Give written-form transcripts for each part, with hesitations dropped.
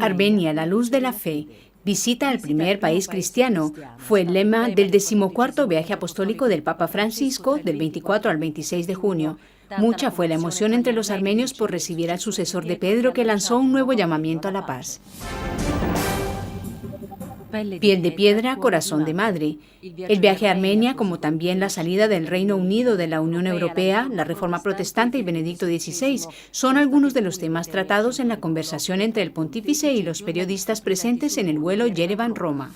Armenia, la luz de la fe. Visita al primer país cristiano. Fue el lema del 14º viaje apostólico del Papa Francisco del 24 al 26 de junio. Mucha fue la emoción entre los armenios por recibir al sucesor de Pedro, que lanzó un nuevo llamamiento a la paz. Piel de piedra, corazón de madre. El viaje a Armenia, como también la salida del Reino Unido de la Unión Europea, la Reforma Protestante y Benedicto XVI, son algunos de los temas tratados en la conversación entre el pontífice y los periodistas presentes en el vuelo Yerevan-Roma.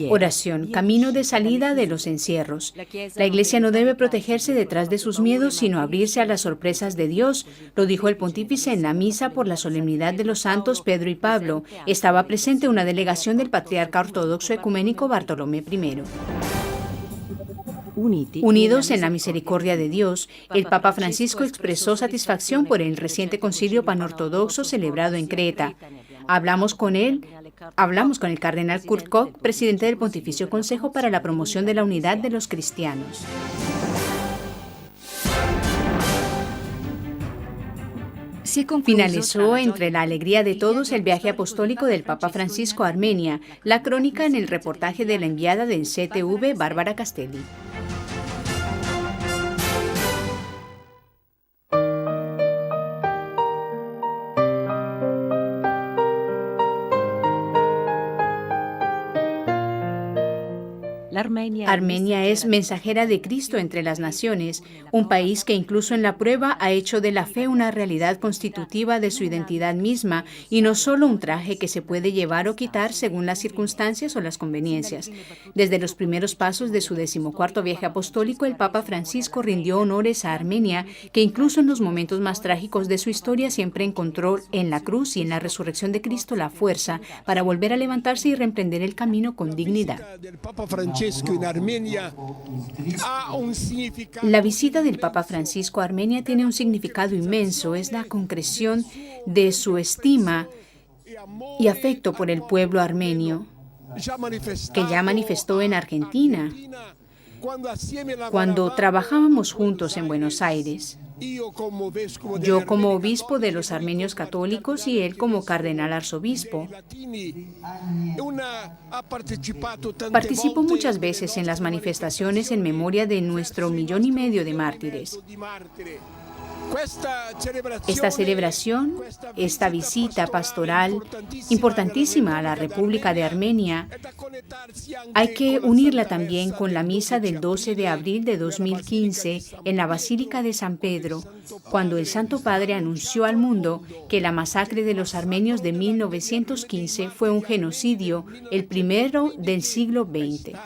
Oración, camino de salida de los encierros. La Iglesia no debe protegerse detrás de sus miedos, sino abrirse a las sorpresas de Dios, lo dijo el pontífice en la misa por la solemnidad de los santos Pedro y Pablo. Estaba presente una delegación del patriarca ortodoxo ecuménico Bartolomé I. Unidos en la misericordia de Dios, el Papa Francisco expresó satisfacción por el reciente concilio panortodoxo celebrado en Creta. Hablamos con el cardenal Kurt Koch, presidente del Pontificio Consejo para la Promoción de la Unidad de los Cristianos. Finalizó entre la alegría de todos el viaje apostólico del Papa Francisco a Armenia. La crónica en el reportaje de la enviada del CTV, Bárbara Castelli. Armenia es mensajera de Cristo entre las naciones, un país que incluso en la prueba ha hecho de la fe una realidad constitutiva de su identidad misma y no solo un traje que se puede llevar o quitar según las circunstancias o las conveniencias. Desde los primeros pasos de su 14º viaje apostólico, el Papa Francisco rindió honores a Armenia, que incluso en los momentos más trágicos de su historia siempre encontró en la cruz y en la resurrección de Cristo la fuerza para volver a levantarse y reemprender el camino con dignidad. La visita del Papa Francisco a Armenia tiene un significado inmenso. Es la concreción de su estima y afecto por el pueblo armenio, que ya manifestó en Argentina, cuando trabajábamos juntos en Buenos Aires. Yo como obispo de los armenios católicos y él como cardenal arzobispo. Participó muchas veces en las manifestaciones en memoria de nuestro 1,5 millones de mártires. Esta celebración, esta visita pastoral importantísima a la República de Armenia, hay que unirla también con la misa del 12 de abril de 2015 en la Basílica de San Pedro, cuando el Santo Padre anunció al mundo que la masacre de los armenios de 1915 fue un genocidio, el primero del siglo XX.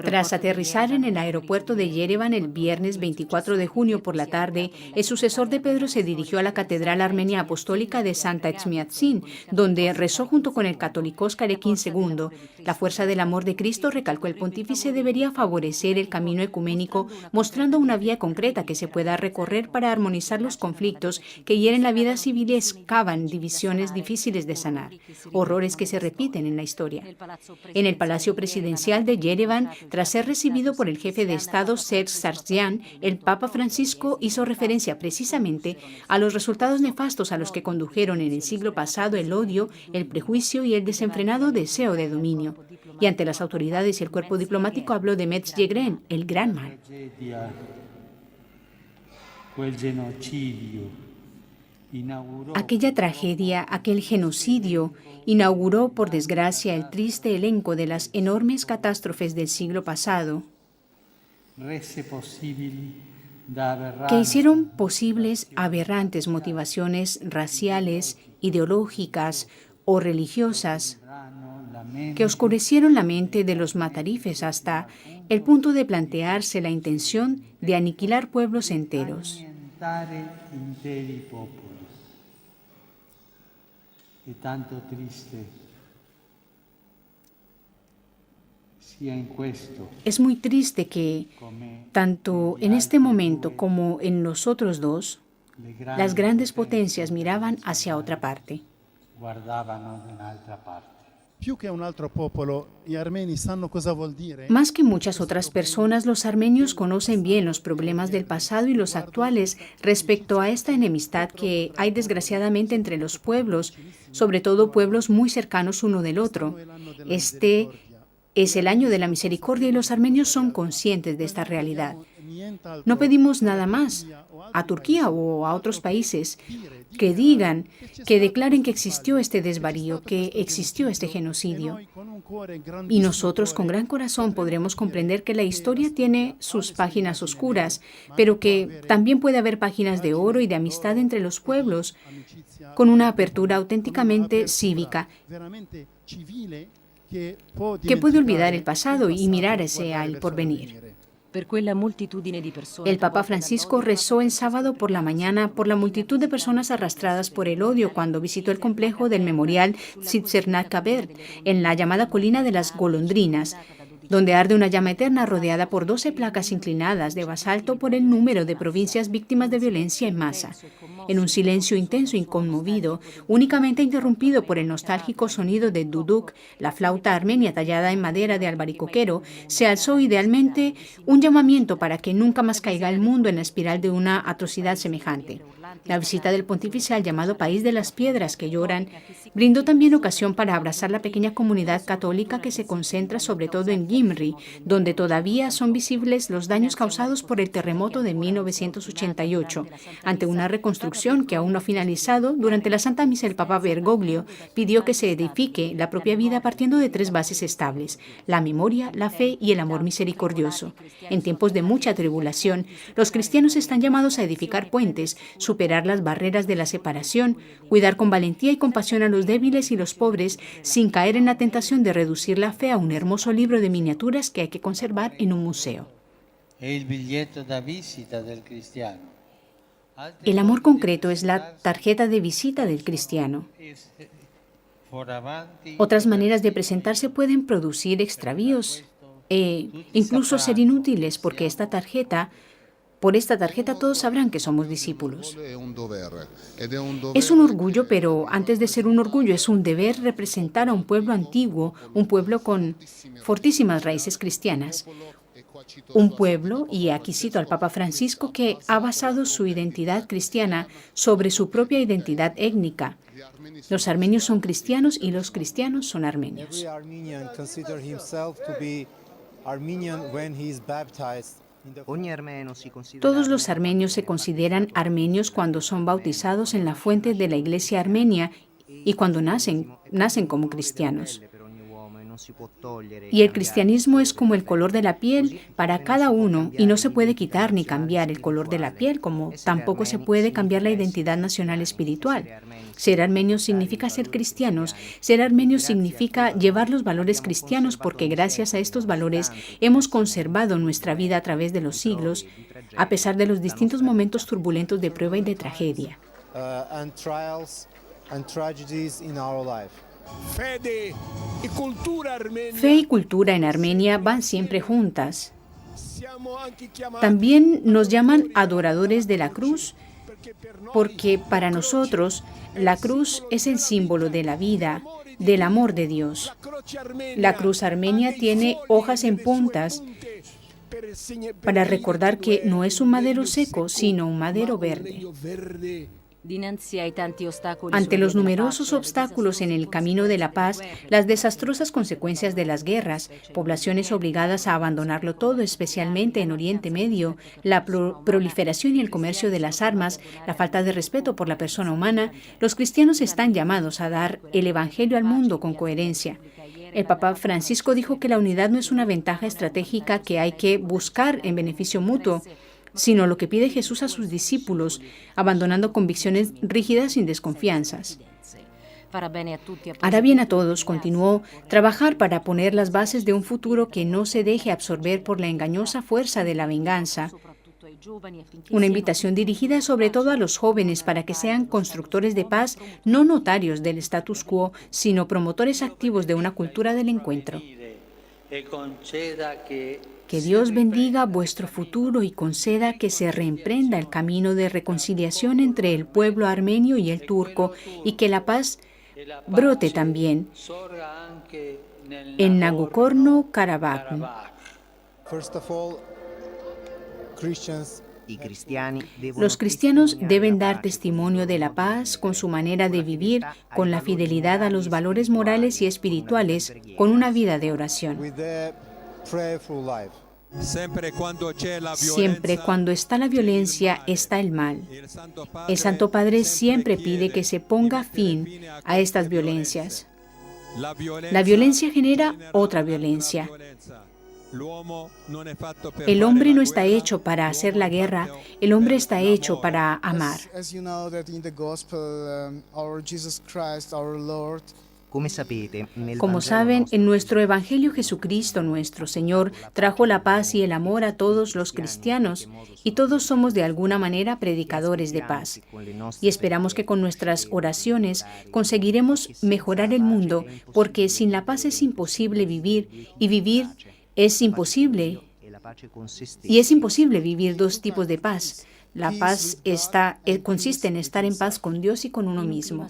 Tras aterrizar en el aeropuerto de Yerevan el viernes 24 de junio por la tarde, el sucesor de Pedro se dirigió a la Catedral Armenia Apostólica de Santa Tzmiatzin, donde rezó junto con el catolicós Carequín II. La fuerza del amor de Cristo, recalcó el pontífice, debería favorecer el camino ecuménico, mostrando una vía concreta que se pueda recorrer para armonizar los conflictos que hieren la vida civil y excavan divisiones difíciles de sanar, horrores que se repiten en la historia. En el Palacio Presidencial de Yerevan, tras ser recibido por el jefe de Estado Serge Sargsyan, el Papa Francisco hizo referencia precisamente a los resultados nefastos a los que condujeron en el siglo pasado el odio, el prejuicio y el desenfrenado deseo de dominio. Y ante las autoridades y el cuerpo diplomático habló de Metz Yegren, el gran mal. Aquella tragedia, aquel genocidio, inauguró, por desgracia, el triste elenco de las enormes catástrofes del siglo pasado, que hicieron posibles aberrantes motivaciones raciales, ideológicas o religiosas, que oscurecieron la mente de los matarifes hasta el punto de plantearse la intención de aniquilar pueblos enteros. Es muy triste que, tanto en este momento como en los otros dos, las grandes potencias miraban hacia otra parte. Más que muchas otras personas, los armenios conocen bien los problemas del pasado y los actuales respecto a esta enemistad que hay desgraciadamente entre los pueblos, sobre todo pueblos muy cercanos uno del otro. Este es el año de la misericordia y los armenios son conscientes de esta realidad. No pedimos nada más a Turquía o a otros países que digan, que declaren que existió este desvarío, que existió este genocidio. Y nosotros con gran corazón podremos comprender que la historia tiene sus páginas oscuras, pero que también puede haber páginas de oro y de amistad entre los pueblos, con una apertura auténticamente cívica, que puede olvidar el pasado y mirar hacia el porvenir. El Papa Francisco rezó el sábado por la mañana por la multitud de personas arrastradas por el odio cuando visitó el complejo del memorial Tsitsernat-Kabert en la llamada colina de las golondrinas, donde arde una llama eterna rodeada por 12 placas inclinadas de basalto por el número de provincias víctimas de violencia en masa. En un silencio intenso y conmovido, únicamente interrumpido por el nostálgico sonido de duduk, la flauta armenia tallada en madera de albaricoquero, se alzó idealmente un llamamiento para que nunca más caiga el mundo en la espiral de una atrocidad semejante. La visita del pontificio al llamado País de las Piedras que Lloran brindó también ocasión para abrazar la pequeña comunidad católica que se concentra sobre todo en Gyumri, donde todavía son visibles los daños causados por el terremoto de 1988. Ante una reconstrucción que aún no ha finalizado, durante la Santa Misa el Papa Bergoglio pidió que se edifique la propia vida partiendo de 3 bases estables: la memoria, la fe y el amor misericordioso. En tiempos de mucha tribulación, los cristianos están llamados a edificar puentes, superar las barreras de la separación, cuidar con valentía y compasión a los débiles y los pobres, sin caer en la tentación de reducir la fe a un hermoso libro de miniaturas que hay que conservar en un museo. El amor concreto es la tarjeta de visita del cristiano. Otras maneras de presentarse pueden producir extravíos e incluso ser inútiles, porque por esta tarjeta todos sabrán que somos discípulos. Es un orgullo, pero antes de ser un orgullo es un deber representar a un pueblo antiguo, un pueblo con fortísimas raíces cristianas. Un pueblo, y aquí cito al Papa Francisco, que ha basado su identidad cristiana sobre su propia identidad étnica. Los armenios son cristianos y los cristianos son armenios. Todos los armenios se consideran armenios cuando son bautizados en la fuente de la Iglesia armenia y cuando nacen como cristianos. Y el cristianismo es como el color de la piel para cada uno y no se puede quitar ni cambiar el color de la piel, como tampoco se puede cambiar la identidad nacional espiritual. Ser armenios significa ser cristianos. Ser armenios significa llevar los valores cristianos, porque gracias a estos valores hemos conservado nuestra vida a través de los siglos, a pesar de los distintos momentos turbulentos de prueba y de tragedia. Fe y cultura en Armenia van siempre juntas. También nos llaman adoradores de la cruz, porque para nosotros la cruz es el símbolo de la vida, del amor de Dios. La cruz armenia tiene hojas en puntas para recordar que no es un madero seco, sino un madero verde. Ante los numerosos obstáculos en el camino de la paz, las desastrosas consecuencias de las guerras, poblaciones obligadas a abandonarlo todo, especialmente en Oriente Medio, la proliferación y el comercio de las armas, la falta de respeto por la persona humana, los cristianos están llamados a dar el Evangelio al mundo con coherencia. El Papa Francisco dijo que la unidad no es una ventaja estratégica que hay que buscar en beneficio mutuo, sino lo que pide Jesús a sus discípulos, abandonando convicciones rígidas sin desconfianzas. Hará bien a todos, continuó, trabajar para poner las bases de un futuro que no se deje absorber por la engañosa fuerza de la venganza. Una invitación dirigida sobre todo a los jóvenes para que sean constructores de paz, no notarios del status quo, sino promotores activos de una cultura del encuentro. Que Dios bendiga vuestro futuro y conceda que se reemprenda el camino de reconciliación entre el pueblo armenio y el turco, y que la paz brote también en Nagorno-Karabaj. Los cristianos deben dar testimonio de la paz con su manera de vivir, con la fidelidad a los valores morales y espirituales, con una vida de oración. Siempre cuando está la violencia, está el mal. El Santo Padre siempre pide que se ponga fin a estas violencias. La violencia genera otra violencia. El hombre no está hecho para hacer la guerra, el hombre está hecho para amar. Como saben, en nuestro Evangelio Jesucristo, nuestro Señor, trajo la paz y el amor a todos los cristianos, y todos somos de alguna manera predicadores de paz. Y esperamos que con nuestras oraciones conseguiremos mejorar el mundo, porque sin la paz es imposible vivir, y vivir es imposible. Y es imposible vivir dos tipos de paz. La paz consiste en estar en paz con Dios y con uno mismo.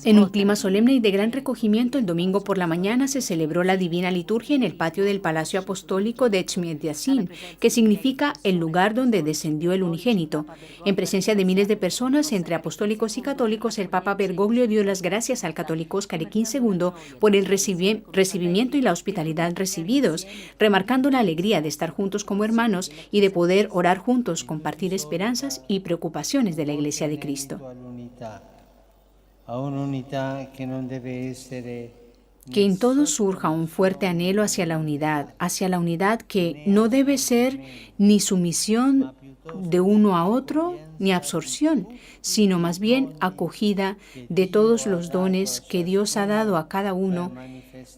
En un clima solemne y de gran recogimiento, el domingo por la mañana se celebró la Divina Liturgia en el patio del Palacio Apostólico de Echmiadzin, que significa el lugar donde descendió el unigénito. En presencia de miles de personas, entre apostólicos y católicos, el Papa Bergoglio dio las gracias al católico Oscar Joaquín II por el recibimiento y la hospitalidad recibidos, remarcando la alegría de estar juntos como hermanos y de poder orar juntos, compartir esperanzas y preocupaciones de la Iglesia de Cristo. Que en todos surja un fuerte anhelo hacia la unidad que no debe ser ni sumisión de uno a otro, ni absorción, sino más bien acogida de todos los dones que Dios ha dado a cada uno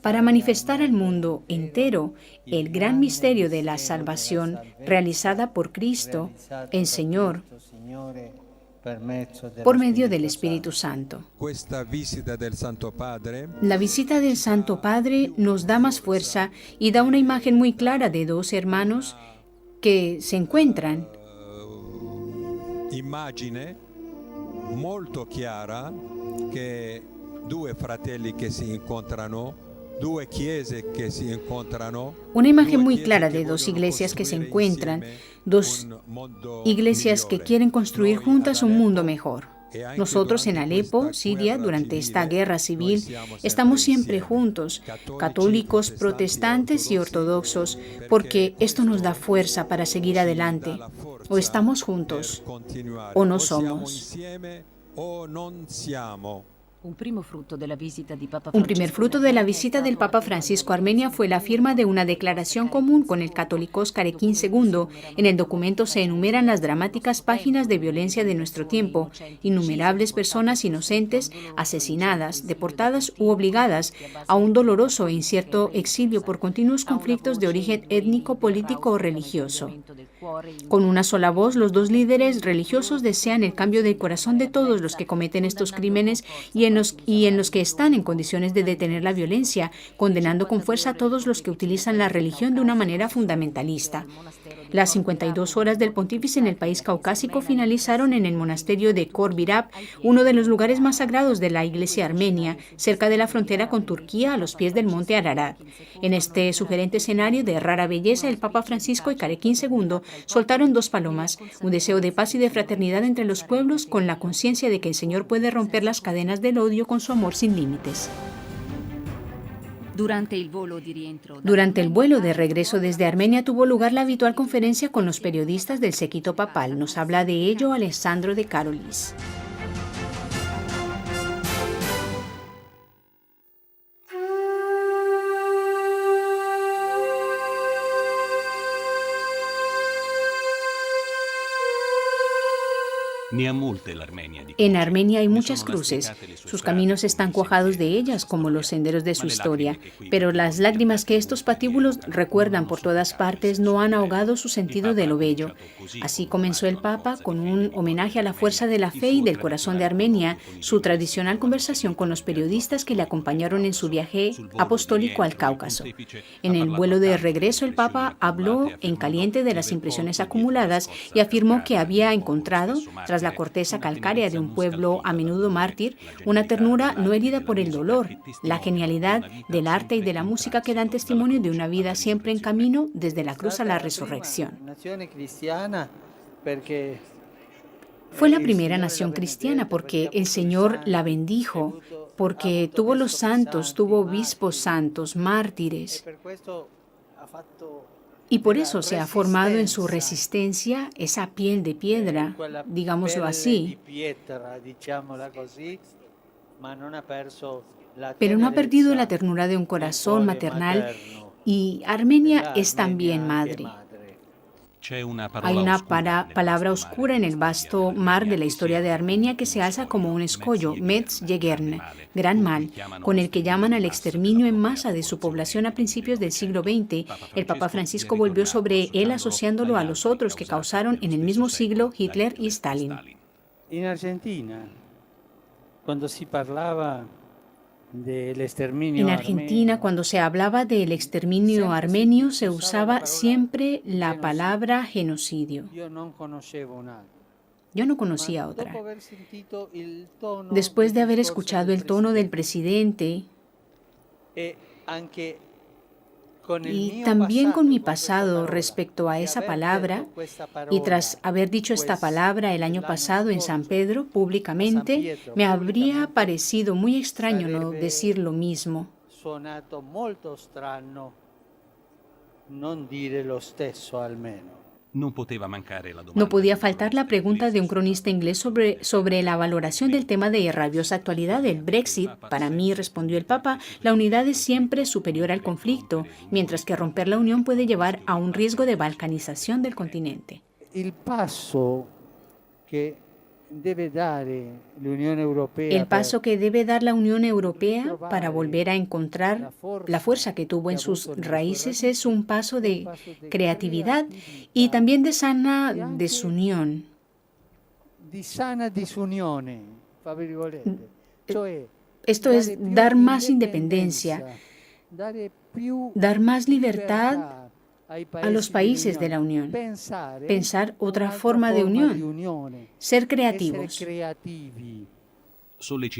para manifestar al mundo entero el gran misterio de la salvación realizada por Cristo, el Señor, por medio del Espíritu Santo. La visita del Santo Padre nos da más fuerza y da una imagen muy clara de dos hermanos que se encuentran. Immagine molto chiara che due fratelli che si incontrano, due chiese che si incontrano. Una imagen muy clara de dos iglesias que se encuentran, dos iglesias que quieren construir juntas un mundo mejor. Nosotros en Alepo, Siria, durante esta guerra civil, estamos siempre juntos, católicos, protestantes y ortodoxos, porque esto nos da fuerza para seguir adelante. O estamos juntos, o no somos. Un primer fruto de la visita del Papa Francisco a Armenia fue la firma de una declaración común con el católico Oscar Joaquín II. En el documento se enumeran las dramáticas páginas de violencia de nuestro tiempo, innumerables personas inocentes asesinadas, deportadas u obligadas a un doloroso e incierto exilio por continuos conflictos de origen étnico, político o religioso. Con una sola voz, los dos líderes religiosos desean el cambio del corazón de todos los que cometen estos crímenes y en los que están en condiciones de detener la violencia, condenando con fuerza a todos los que utilizan la religión de una manera fundamentalista. Las 52 horas del pontífice en el país caucásico finalizaron en el monasterio de Khor-Virab, uno de los lugares más sagrados de la Iglesia armenia, cerca de la frontera con Turquía, a los pies del monte Ararat. En este sugerente escenario de rara belleza, el Papa Francisco y Joaquín II soltaron dos palomas, un deseo de paz y de fraternidad entre los pueblos, con la conciencia de que el Señor puede romper las cadenas del odio con su amor sin límites. Durante el vuelo de regreso desde Armenia tuvo lugar la habitual conferencia con los periodistas del séquito papal. Nos habla de ello Alessandro de Carolis. En Armenia hay muchas cruces. Sus caminos están cuajados de ellas, como los senderos de su historia. Pero las lágrimas que estos patíbulos recuerdan por todas partes no han ahogado su sentido de lo bello. Así comenzó el Papa con un homenaje a la fuerza de la fe y del corazón de Armenia, su tradicional conversación con los periodistas que le acompañaron en su viaje apostólico al Cáucaso. En el vuelo de regreso, el Papa habló en caliente de las impresiones acumuladas y afirmó que había encontrado, tras la la corteza calcárea de un pueblo a menudo mártir, una ternura no herida por el dolor, la genialidad del arte y de la música que dan testimonio de una vida siempre en camino desde la cruz a la resurrección. Fue la primera nación cristiana porque el Señor la bendijo, porque tuvo los santos, tuvo obispos santos, mártires. Y por eso se ha formado en su resistencia esa piel de piedra, digámoslo así. Pero no ha perdido la ternura de un corazón maternal y Armenia es también madre. Hay una palabra oscura en el vasto mar de la historia de Armenia que se alza como un escollo, Metz Yegern, gran mal, con el que llaman al exterminio en masa de su población a principios del siglo XX. El Papa Francisco volvió sobre él asociándolo a los otros que causaron en el mismo siglo Hitler y Stalin. En Argentina, cuando se hablaba En Argentina, cuando se hablaba del exterminio armenio, se usaba siempre la palabra genocidio. Yo no conocía otra. Después de haber escuchado el tono del presidente y también con mi pasado respecto a esa palabra, y tras haber dicho esta palabra el año pasado en San Pedro públicamente, me habría parecido muy extraño no decir lo mismo. No podía faltar la pregunta de un cronista inglés sobre la valoración del tema de rabiosa actualidad del Brexit. Para mí, respondió el Papa, la unidad es siempre superior al conflicto, mientras que romper la unión puede llevar a un riesgo de balcanización del continente. El paso que debe dar la Unión Europea para volver a encontrar la fuerza que tuvo en sus raíces es un paso de creatividad y también de sana desunión. Esto es dar más independencia, dar más libertad a los países de la Unión, pensar otra forma de unión, ser creativos.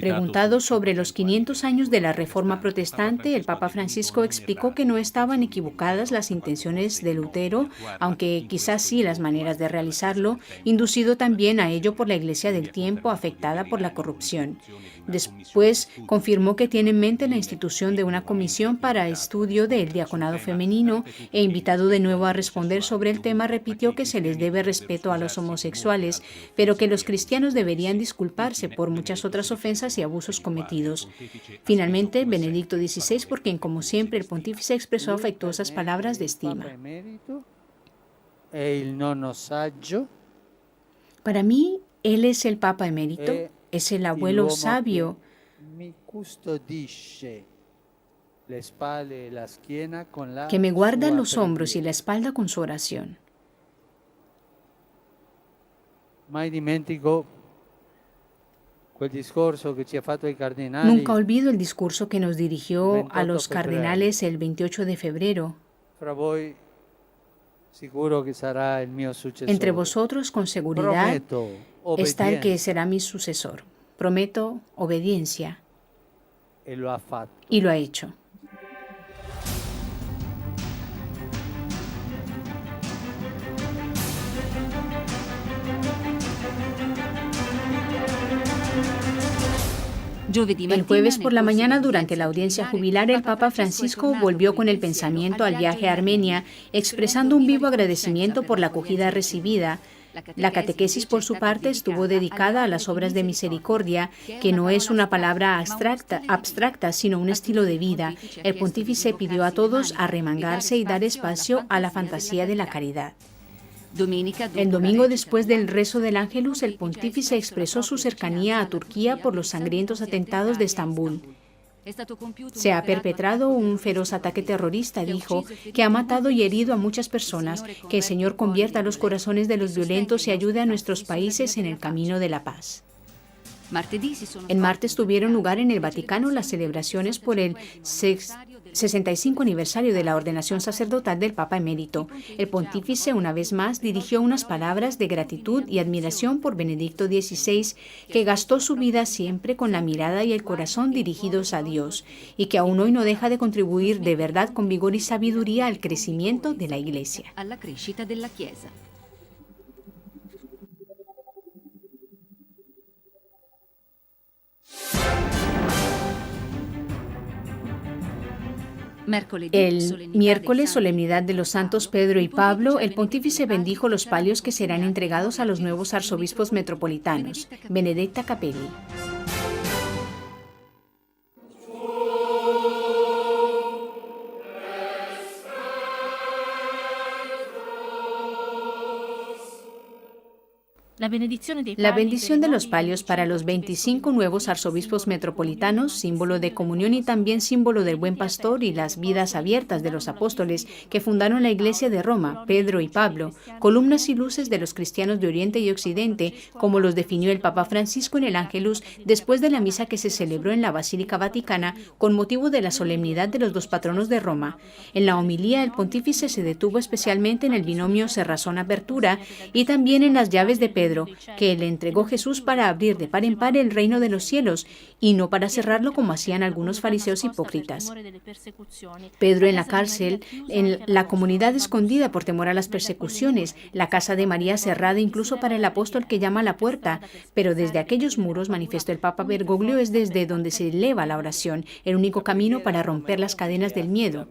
Preguntado sobre los 500 años de la Reforma Protestante, el Papa Francisco explicó que no estaban equivocadas las intenciones de Lutero, aunque quizás sí las maneras de realizarlo, inducido también a ello por la Iglesia del tiempo afectada por la corrupción. Después confirmó que tiene en mente la institución de una comisión para estudio del diaconado femenino e invitado de nuevo a responder sobre el tema, repitió que se les debe respeto a los homosexuales, pero que los cristianos deberían disculparse por muchas otras ofensas y abusos cometidos. Finalmente, Benedicto XVI, por quien como siempre el pontífice expresó afectuosas palabras de estima. Para mí, él es el Papa emérito, es el abuelo sabio que me guarda los hombros y la espalda con su oración. Nunca olvido el discurso que nos dirigió a los cardenales el 28 de febrero. Entre vosotros, con seguridad, está el que será mi sucesor. Prometo obediencia. Y lo ha hecho. El jueves por la mañana, durante la audiencia jubilar, el Papa Francisco volvió con el pensamiento al viaje a Armenia, expresando un vivo agradecimiento por la acogida recibida. La catequesis, por su parte, estuvo dedicada a las obras de misericordia, que no es una palabra abstracta, sino un estilo de vida. El pontífice pidió a todos arremangarse y dar espacio a la fantasía de la caridad. El domingo, después del rezo del Ángelus, el pontífice expresó su cercanía a Turquía por los sangrientos atentados de Estambul. Se ha perpetrado un feroz ataque terrorista, dijo, que ha matado y herido a muchas personas. Que el Señor convierta los corazones de los violentos y ayude a nuestros países en el camino de la paz. El martes tuvieron lugar en el Vaticano las celebraciones por el 65 aniversario de la ordenación sacerdotal del Papa emérito. El pontífice una vez más dirigió unas palabras de gratitud y admiración por Benedicto XVI, que gastó su vida siempre con la mirada y el corazón dirigidos a Dios, y que aún hoy no deja de contribuir de verdad con vigor y sabiduría al crecimiento de la Iglesia. El miércoles, solemnidad de los santos Pedro y Pablo, el pontífice bendijo los palios que serán entregados a los nuevos arzobispos metropolitanos. Benedetta Capelli. La bendición de los palios para los 25 nuevos arzobispos metropolitanos, símbolo de comunión y también símbolo del buen pastor y las vidas abiertas de los apóstoles que fundaron la Iglesia de Roma, Pedro y Pablo, columnas y luces de los cristianos de Oriente y Occidente, como los definió el Papa Francisco en el Ángelus después de la misa que se celebró en la Basílica Vaticana con motivo de la solemnidad de los dos patronos de Roma. En la homilía, el pontífice se detuvo especialmente en el binomio cerrazón-apertura y también en las llaves de Pedro, que le entregó Jesús para abrir de par en par el reino de los cielos y no para cerrarlo como hacían algunos fariseos hipócritas. Pedro en la cárcel, en la comunidad escondida por temor a las persecuciones, la casa de María cerrada incluso para el apóstol que llama a la puerta, pero desde aquellos muros, manifestó el Papa Bergoglio, es desde donde se eleva la oración, el único camino para romper las cadenas del miedo.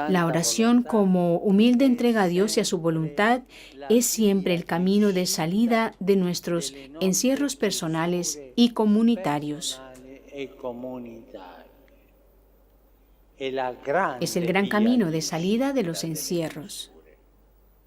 La oración como humilde entrega a Dios y a su voluntad es siempre el camino de salida de nuestros encierros personales y comunitarios. Es el gran camino de salida de los encierros.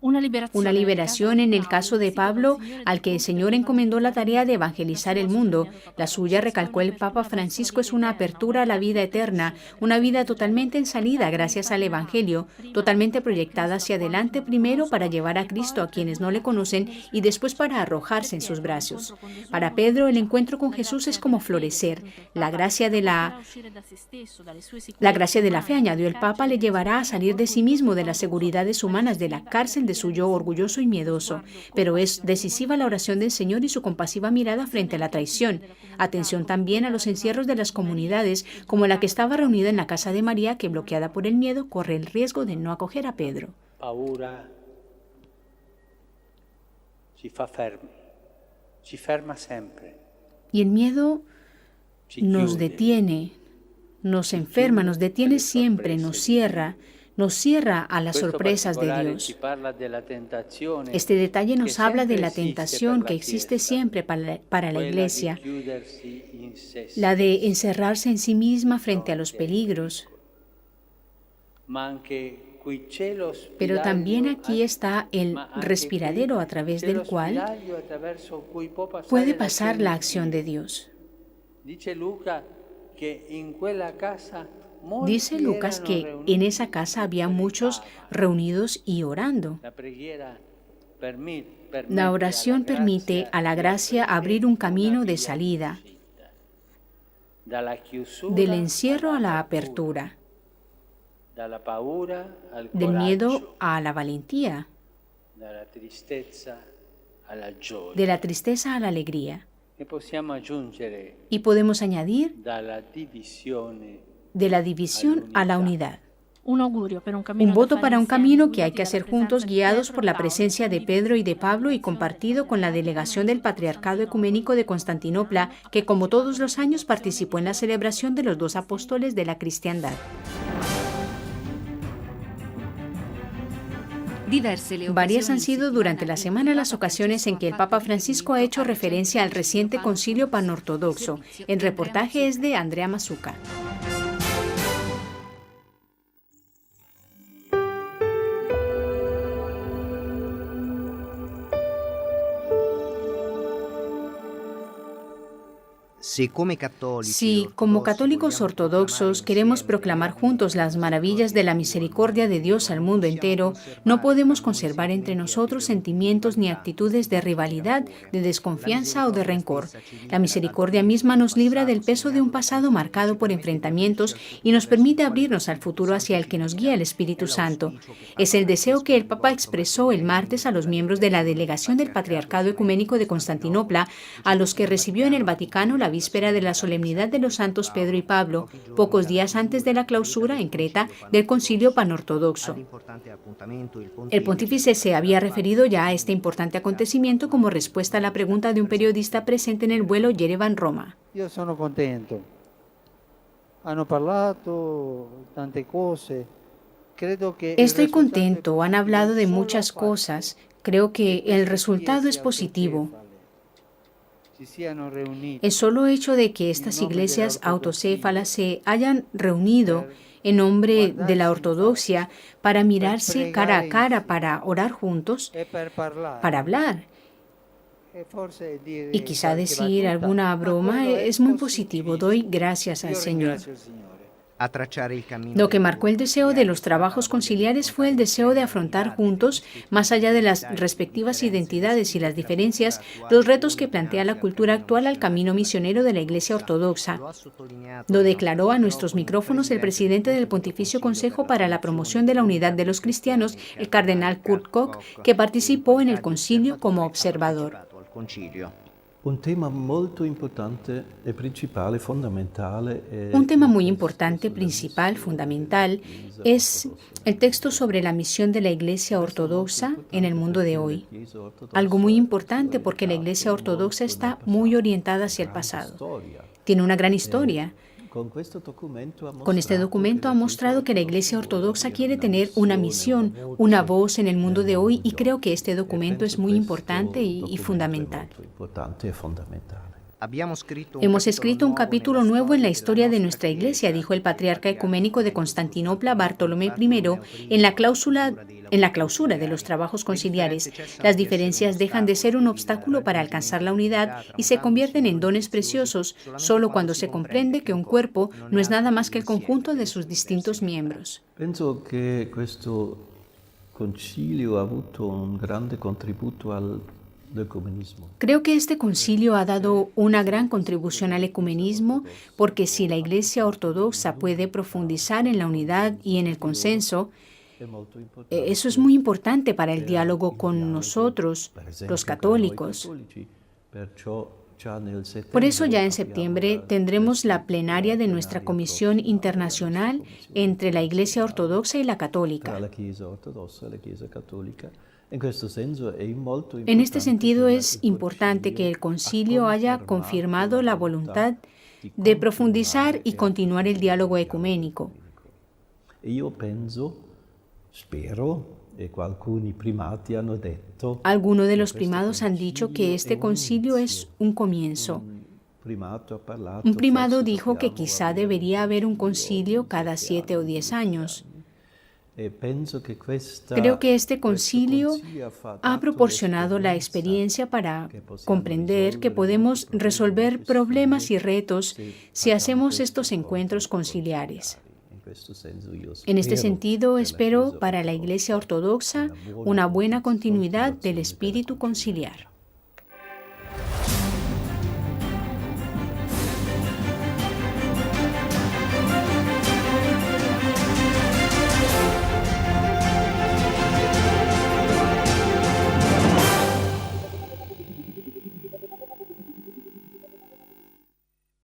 Una liberación en el caso de Pablo, al que el Señor encomendó la tarea de evangelizar el mundo. La suya, recalcó el Papa Francisco, es una apertura a la vida eterna, una vida totalmente en salida gracias al Evangelio, totalmente proyectada hacia adelante, primero para llevar a Cristo a quienes no le conocen y después para arrojarse en sus brazos. Para Pedro, el encuentro con Jesús es como florecer. La gracia de la fe, añadió el Papa, le llevará a salir de sí mismo, de las seguridades humanas, de la cárcel de su yo orgulloso y miedoso, pero es decisiva la oración del Señor y su compasiva mirada frente a la traición. Atención también a los encierros de las comunidades, como la que estaba reunida en la casa de María, que, bloqueada por el miedo, corre el riesgo de no acoger a Pedro. Paura ci ferma siempre. Y el miedo nos detiene, nos enferma, nos detiene siempre, nos cierra a las sorpresas de Dios. Este detalle nos habla de la tentación que existe siempre para la Iglesia, la de encerrarse en sí misma frente a los peligros. Pero también aquí está el respiradero a través del cual puede pasar la acción de Dios. Dice Lucas que en esa casa había muchos reunidos y orando. La oración permite a la gracia abrir un camino de salida, del encierro a la apertura, del miedo a la valentía, de la tristeza a la alegría. Y podemos añadir de la división a la unidad. Un voto para un camino que hay que hacer juntos, guiados por la presencia de Pedro y de Pablo y compartido con la delegación del Patriarcado Ecuménico de Constantinopla, que como todos los años participó en la celebración de los dos apóstoles de la cristiandad. Varias han sido durante la semana las ocasiones en que el Papa Francisco ha hecho referencia al reciente concilio panortodoxo. El reportaje es de Andrea Mazzuca. Si como católicos ortodoxos queremos proclamar juntos las maravillas de la misericordia de Dios al mundo entero, no podemos conservar entre nosotros sentimientos ni actitudes de rivalidad, de desconfianza o de rencor. La misericordia misma nos libra del peso de un pasado marcado por enfrentamientos y nos permite abrirnos al futuro hacia el que nos guía el Espíritu Santo. Es el deseo que el Papa expresó el martes a los miembros de la delegación del Patriarcado Ecuménico de Constantinopla, a los que recibió en el Vaticano la víspera de la solemnidad de los santos Pedro y Pablo, pocos días antes de la clausura en Creta del Concilio Panortodoxo. El pontífice se había referido ya a este importante acontecimiento como respuesta a la pregunta de un periodista presente en el vuelo Yerevan-Roma. Io sono contento. Hanno parlato tante cose. Credo che Estoy contento, han hablado de muchas cosas. Creo que el resultado es positivo. El solo hecho de que estas iglesias autocéfalas se hayan reunido en nombre de la ortodoxia para mirarse cara a cara, para orar juntos, para hablar y quizá decir alguna broma es muy positivo. Doy gracias al Señor. Lo que marcó el deseo de los trabajos conciliares fue el deseo de afrontar juntos, más allá de las respectivas identidades y las diferencias, los retos que plantea la cultura actual al camino misionero de la Iglesia Ortodoxa. Lo declaró a nuestros micrófonos el presidente del Pontificio Consejo para la Promoción de la Unidad de los Cristianos, el cardenal Kurt Koch, que participó en el concilio como observador. Un tema muy importante, principal, fundamental es el texto sobre la misión de la Iglesia Ortodoxa en el mundo de hoy. Algo muy importante porque la Iglesia Ortodoxa está muy orientada hacia el pasado. Tiene una gran historia. Con este documento ha mostrado que la Iglesia Ortodoxa quiere tener una misión, una voz en el mundo de hoy, y creo que este documento es muy importante y fundamental. Hemos escrito un capítulo nuevo en la historia de nuestra Iglesia, dijo el patriarca ecuménico de Constantinopla, Bartolomé I, en la clausura de los trabajos conciliares. Las diferencias dejan de ser un obstáculo para alcanzar la unidad y se convierten en dones preciosos solo cuando se comprende que un cuerpo no es nada más que el conjunto de sus distintos miembros. Penso que questo concilio ha avuto un grande contributo al ecumenismo. Creo que este concilio ha dado una gran contribución al ecumenismo, porque si la Iglesia Ortodoxa puede profundizar en la unidad y en el consenso, eso es muy importante para el diálogo con nosotros, los católicos. Por eso ya en septiembre tendremos la plenaria de nuestra Comisión Internacional entre la Iglesia Ortodoxa y la Católica. En este sentido es importante que el concilio haya confirmado la voluntad de profundizar y continuar el diálogo ecuménico. Algunos de los primados han dicho que este concilio es un comienzo. Un primado dijo que quizá debería haber un concilio cada 7 o 10 años. Creo que este concilio ha proporcionado la experiencia para comprender que podemos resolver problemas y retos si hacemos estos encuentros conciliares. En este sentido, espero para la Iglesia Ortodoxa una buena continuidad del espíritu conciliar.